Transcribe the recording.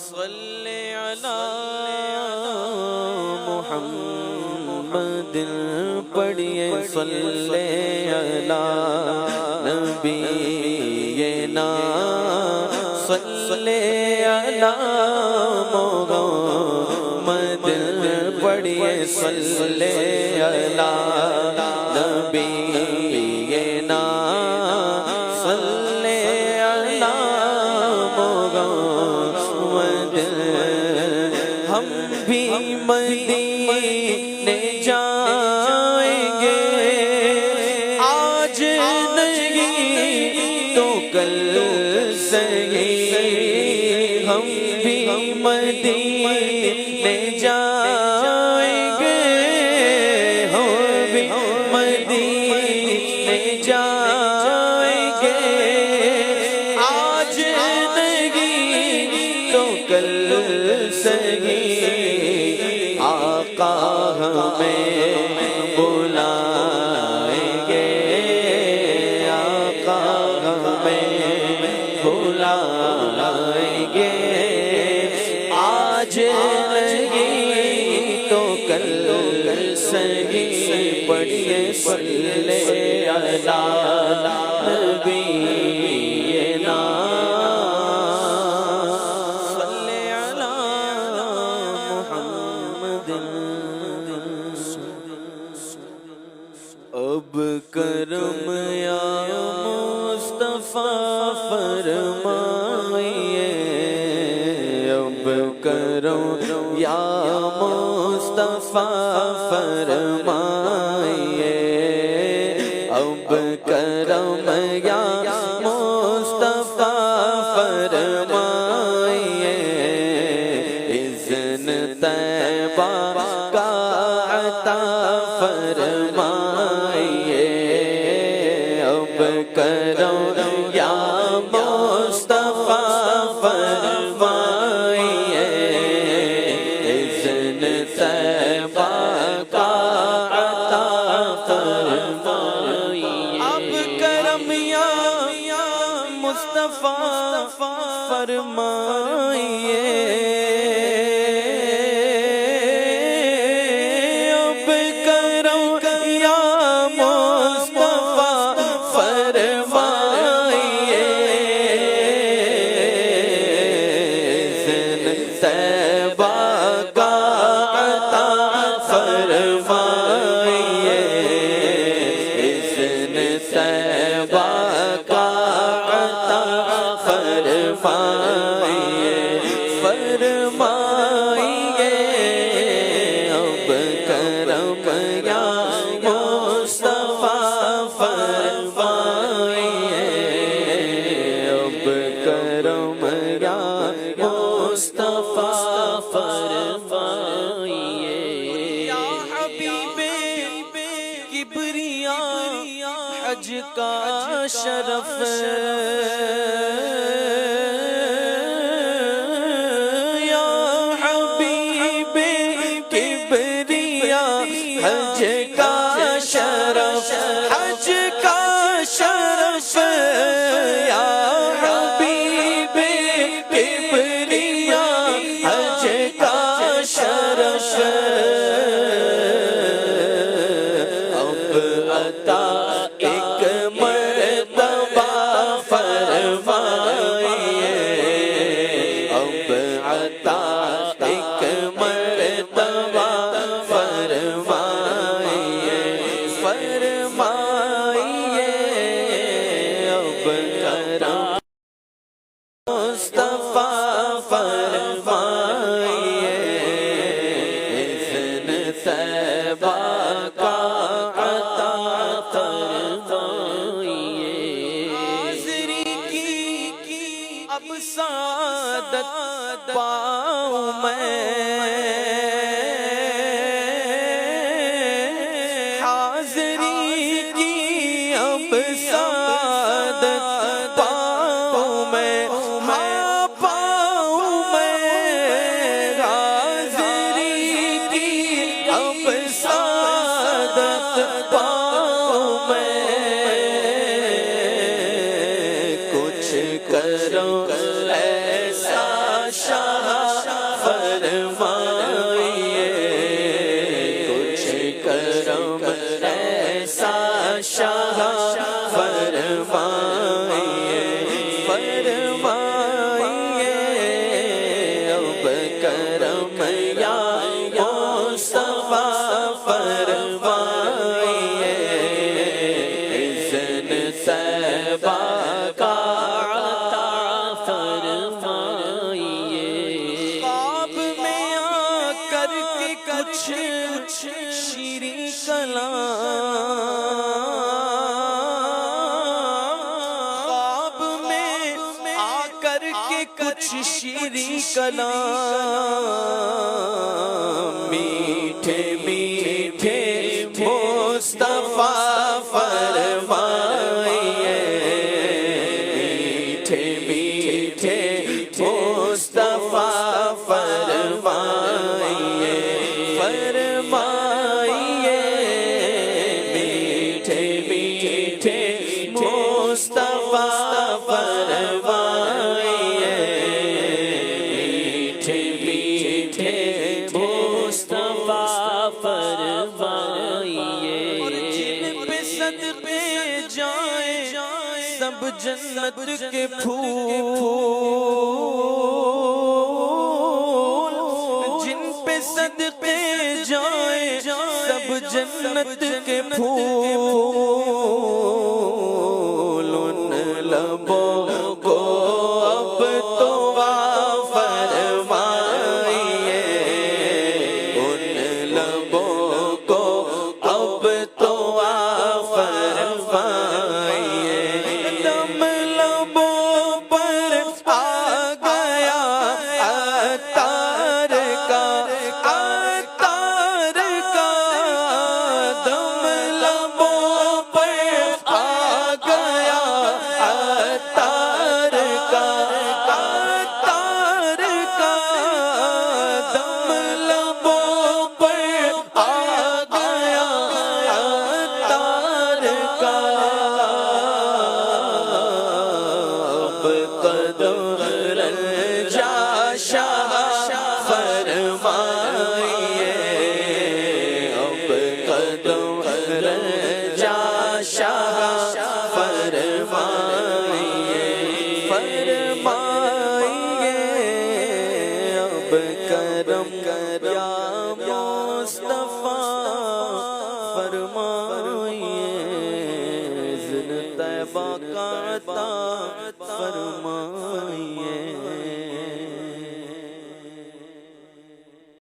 صلی علی محمد پڑھیے صلی علی نبینا صلی علی محمد پڑھیے صلی علی نبینا صلی علی محمد ہم بھی مدینے جائیں گے آج نہیں تو کل صحیح ہم بھی مدینے جائیں گے ہم بھی مدینے جائیں گے آج نہیں تو کل صحیح آقا ہمیں بلائیں گے آقا ہمیں بلائیں گے آج نہیں تو کل صحیح پڑھیے صلی علی نبینا صلی علی محمد اب کرم یا مصطفیٰ فرمائیے اب کرم یا مصطفیٰ فرمائیے اب کرم یا مصطفیٰ فرمائیے اذن طیبہ کا عطا فرمائیے اب کرم یا مصطفیٰ فرمائیے اذن طیبہ کا عطا فرمائیے اب کرم یا مصطفیٰ فرمائیے اب کرم یا مصطفیٰ فرمائیے اذن طیبہ کا عطا فرمائیے اذن طیبہ کا عطا فرمائیے فرمائیے اب کرم یا مصطفیٰ فرمائیے اب کرم یا مصطفیٰ فرمائیے یا حبیب کبریا حج کا شرف یا حبیب کبریا حج کا شرف حج کا شرف یا حبیب کبریا حج کا شرف اب عطا ایک مرتبہ فرمائیے اب عطا ایک مرتبہ فرمائیے فرمائیے اب کرم مصطفیٰ فرمائیے اذن طیبہ کا عطا فرمائیے حاضری کی اب سعادت پاؤں میں حاضری کی اب سعادت پاؤں میں پاؤں میں حاضری کی اب سعادت پاؤں میں کچھ کرو ایسا شاہ فرمائیے کچھ کرم ایسا شاہ فرمائیے فرمائیے اب کرم یا مصطفیٰ فرمائیے اذن طیبہ کا عطا فرمائیے خواب میں آ کر کے کچھ شیریں کلام خواب میں آ کر کے کچھ شیریں کلام میٹھے میٹھے مصطفیٰ فرمائیے میٹھے میٹھے مصطفیٰ فرمائیے فرمائیے میٹھے میٹھے مصطفیٰ فرمائیے میٹھے میٹھے مصطفیٰ فرمائیے اور جن پہ صدقے جائیں سب جنت کے پھول جن پہ صدقے جائیں سب جنت کے پھول ان لبوں کو اب تو فرمائیے ان لبوں کو اب تو فرمائیے دم لبوں پر آ گیا عطار کا دم لبوں پر آ گیا عطار کا دم لبوں پر آ گیا عطار کا اب قدم رجا شاہ فرمائیے اب قدم رجا شاہ فرمائیے فرمائیے اب کرم یا